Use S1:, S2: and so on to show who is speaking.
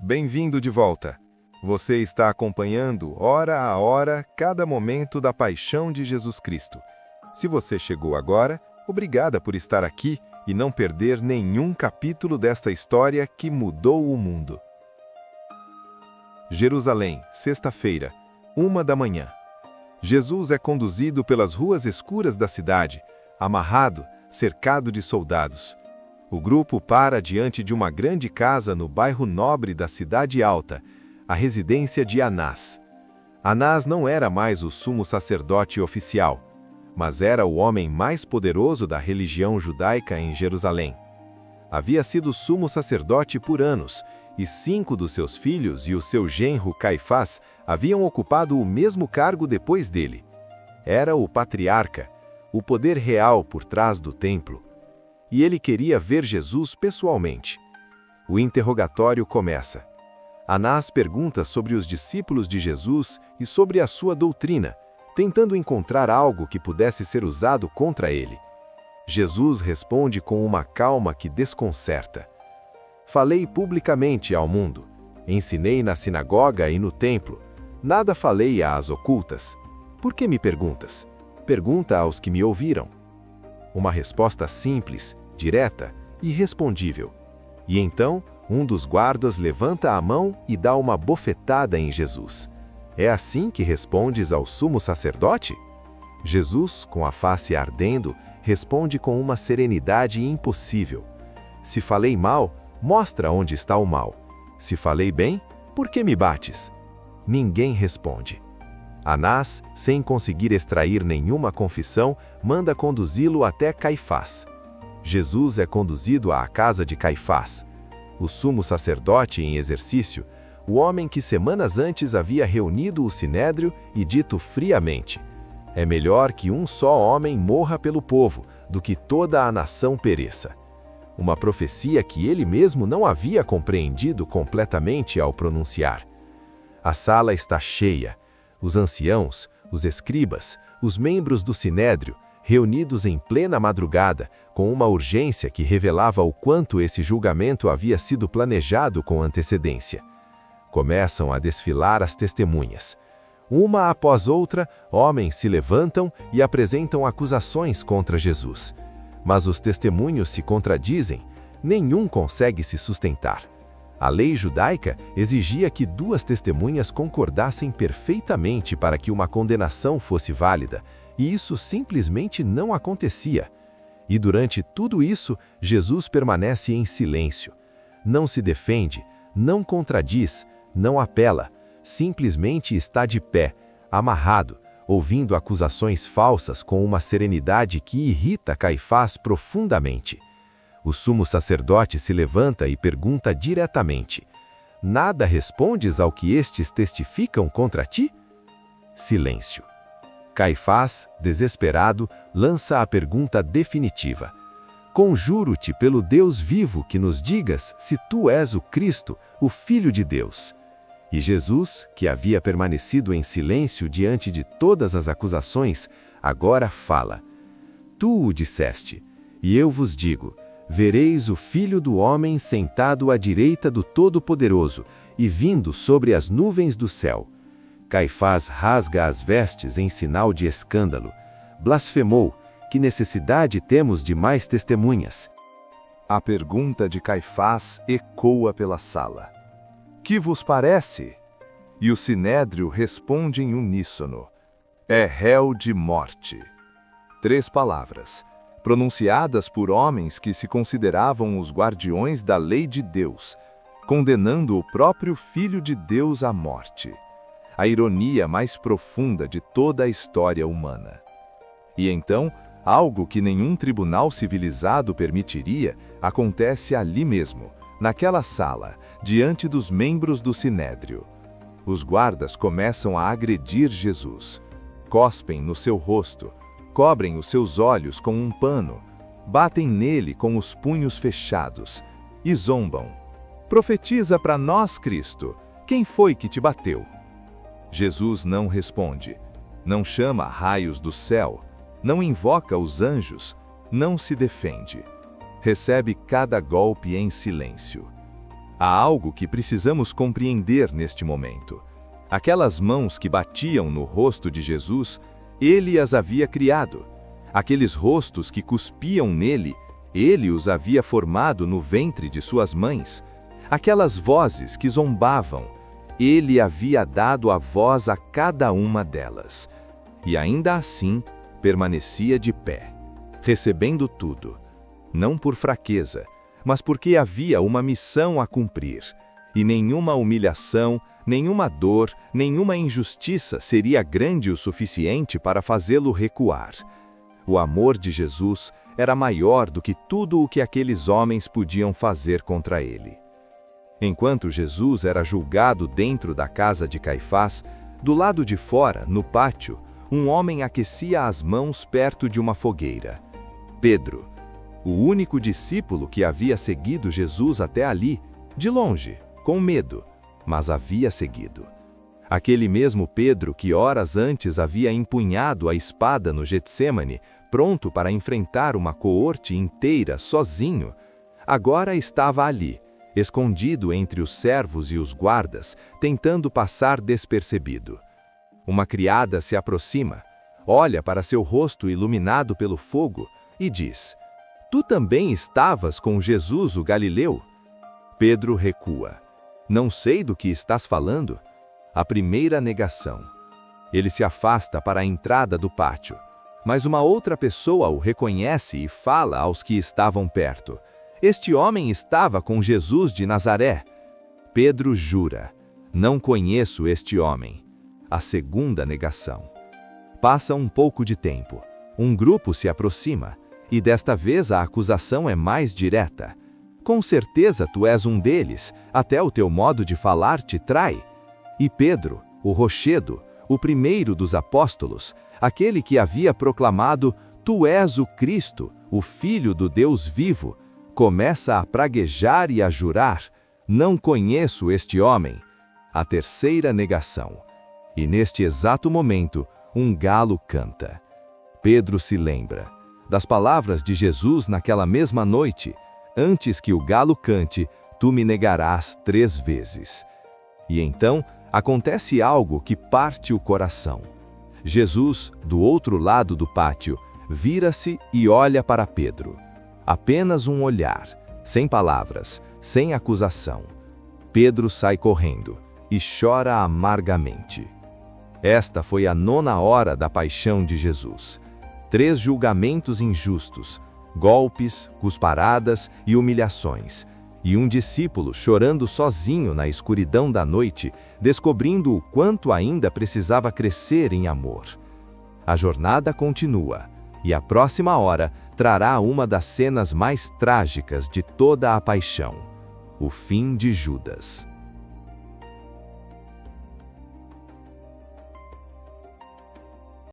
S1: Bem-vindo de volta. Você está acompanhando, hora a hora, cada momento da paixão de Jesus Cristo. Se você chegou agora, obrigada por estar aqui e não perder nenhum capítulo desta história que mudou o mundo. Jerusalém, sexta-feira, 1h. Jesus é conduzido pelas ruas escuras da cidade, amarrado, cercado de soldados. O grupo para diante de uma grande casa no bairro nobre da Cidade Alta, a residência de Anás. Anás não era mais o sumo sacerdote oficial, mas era o homem mais poderoso da religião judaica em Jerusalém. Havia sido sumo sacerdote por anos, e 5 dos seus filhos e o seu genro Caifás haviam ocupado o mesmo cargo depois dele. Era o patriarca, o poder real por trás do templo. E ele queria ver Jesus pessoalmente. O interrogatório começa. Anás pergunta sobre os discípulos de Jesus e sobre a sua doutrina, tentando encontrar algo que pudesse ser usado contra ele. Jesus responde com uma calma que desconcerta. Falei publicamente ao mundo, ensinei na sinagoga e no templo, nada falei às ocultas. Por que me perguntas? Pergunta aos que me ouviram. Uma resposta simples, direta e irrespondível. E então, um dos guardas levanta a mão e dá uma bofetada em Jesus. É assim que respondes ao sumo sacerdote? Jesus, com a face ardendo, responde com uma serenidade impossível. Se falei mal, mostra onde está o mal. Se falei bem, por que me bates? Ninguém responde. Anás, sem conseguir extrair nenhuma confissão, manda conduzi-lo até Caifás. Jesus é conduzido à casa de Caifás. O sumo sacerdote em exercício, o homem que semanas antes havia reunido o sinédrio e dito friamente: é melhor que um só homem morra pelo povo, do que toda a nação pereça. Uma profecia que ele mesmo não havia compreendido completamente ao pronunciar. A sala está cheia. Os anciãos, os escribas, os membros do sinédrio, reunidos em plena madrugada, com uma urgência que revelava o quanto esse julgamento havia sido planejado com antecedência. Começam a desfilar as testemunhas. Uma após outra, homens se levantam e apresentam acusações contra Jesus. Mas os testemunhos se contradizem, nenhum consegue se sustentar. A lei judaica exigia que 2 testemunhas concordassem perfeitamente para que uma condenação fosse válida, e isso simplesmente não acontecia. E durante tudo isso, Jesus permanece em silêncio. Não se defende, não contradiz, não apela, simplesmente está de pé, amarrado, ouvindo acusações falsas com uma serenidade que irrita Caifás profundamente. O sumo sacerdote se levanta e pergunta diretamente: nada respondes ao que estes testificam contra ti? Silêncio. Caifás, desesperado, lança a pergunta definitiva: conjuro-te pelo Deus vivo que nos digas se tu és o Cristo, o Filho de Deus. E Jesus, que havia permanecido em silêncio diante de todas as acusações, agora fala: tu o disseste, e eu vos digo, vereis o Filho do Homem sentado à direita do Todo-Poderoso e vindo sobre as nuvens do céu. Caifás rasga as vestes em sinal de escândalo. Blasfemou: que necessidade temos de mais testemunhas?
S2: A pergunta de Caifás ecoa pela sala. Que vos parece? E o sinédrio responde em uníssono: é réu de morte. 3 palavras, pronunciadas por homens que se consideravam os guardiões da lei de Deus, condenando o próprio Filho de Deus à morte. A ironia mais profunda de toda a história humana. E então, algo que nenhum tribunal civilizado permitiria, acontece ali mesmo, naquela sala, diante dos membros do sinédrio. Os guardas começam a agredir Jesus. Cospem no seu rosto, cobrem os seus olhos com um pano, batem nele com os punhos fechados e zombam. Profetiza para nós, Cristo, quem foi que te bateu? Jesus não responde, não chama raios do céu, não invoca os anjos, não se defende. Recebe cada golpe em silêncio. Há algo que precisamos compreender neste momento. Aquelas mãos que batiam no rosto de Jesus, ele as havia criado. Aqueles rostos que cuspiam nele, ele os havia formado no ventre de suas mães. Aquelas vozes que zombavam, ele havia dado a voz a cada uma delas. E ainda assim, permanecia de pé, recebendo tudo, não por fraqueza, mas porque havia uma missão a cumprir, e nenhuma humilhação, nenhuma dor, nenhuma injustiça seria grande o suficiente para fazê-lo recuar. O amor de Jesus era maior do que tudo o que aqueles homens podiam fazer contra ele. Enquanto Jesus era julgado dentro da casa de Caifás, do lado de fora, no pátio, um homem aquecia as mãos perto de uma fogueira. Pedro, o único discípulo que havia seguido Jesus até ali, de longe, com medo, mas havia seguido. Aquele mesmo Pedro que horas antes havia empunhado a espada no Getsêmani, pronto para enfrentar uma coorte inteira sozinho, agora estava ali, escondido entre os servos e os guardas, tentando passar despercebido. Uma criada se aproxima, olha para seu rosto iluminado pelo fogo e diz: "Tu também estavas com Jesus o Galileu?" Pedro recua. "Não sei do que estás falando." A primeira negação. Ele se afasta para a entrada do pátio, mas uma outra pessoa o reconhece e fala aos que estavam perto: "Este homem estava com Jesus de Nazaré." Pedro jura: "Não conheço este homem." A segunda negação. Passa um pouco de tempo. Um grupo se aproxima, e desta vez a acusação é mais direta. "Com certeza tu és um deles, até o teu modo de falar te trai." E Pedro, o rochedo, o primeiro dos apóstolos, aquele que havia proclamado: "Tu és o Cristo, o Filho do Deus vivo", começa a praguejar e a jurar: "Não conheço este homem." A terceira negação. E neste exato momento, um galo canta. Pedro se lembra das palavras de Jesus naquela mesma noite: "Antes que o galo cante, tu me negarás 3 vezes." E então, acontece algo que parte o coração. Jesus, do outro lado do pátio, vira-se e olha para Pedro. Apenas um olhar, sem palavras, sem acusação. Pedro sai correndo e chora amargamente. Esta foi a 9ª hora da paixão de Jesus. 3 julgamentos injustos, golpes, cusparadas e humilhações. E um discípulo chorando sozinho na escuridão da noite, descobrindo o quanto ainda precisava crescer em amor. A jornada continua, e a próxima hora trará uma das cenas mais trágicas de toda a paixão: o fim de Judas.